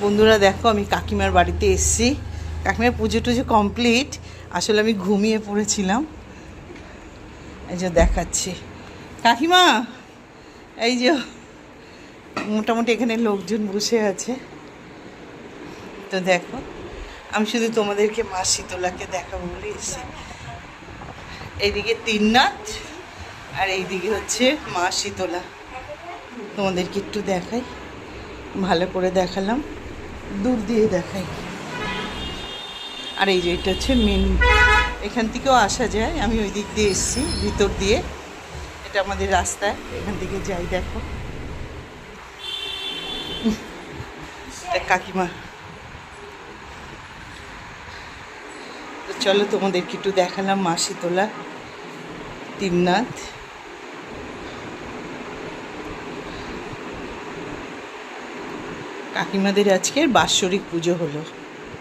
বন্ধুরা দেখো, আমি কাকিমার বাড়িতে এসেছি। কাকিমার পুজো টুজো কমপ্লিট। আসলে আমি ঘুমিয়ে পড়েছিলাম, এই যে দেখাচ্ছি। কাকিমা, এই যে মোটামুটি এখানে লোকজন বসে আছে। তো দেখো, আমি শুধু তোমাদেরকে মা শীতলাকে দেখাবো বলে এসেছি। এইদিকে তিননাথ আর এইদিকে হচ্ছে মা শীতলা। তোমাদেরকে একটু দেখাই, ভালো করে দেখালাম, দূর দিয়ে দেখাই। আর এই যে এটা হচ্ছে মেন, এখান থেকেও আসা যায়। আমি ওই দিক দিয়ে এসেছি, ভিতর দিয়ে। এটা আমাদের রাস্তা, এখান থেকে যাই। দেখো এটা কাকিমা। তো চলো তোমাদেরকে একটু দেখালাম মা শীতলা, তিননাথ। কাকিমাদের আজকের বাৎসরিক পুজো হলো।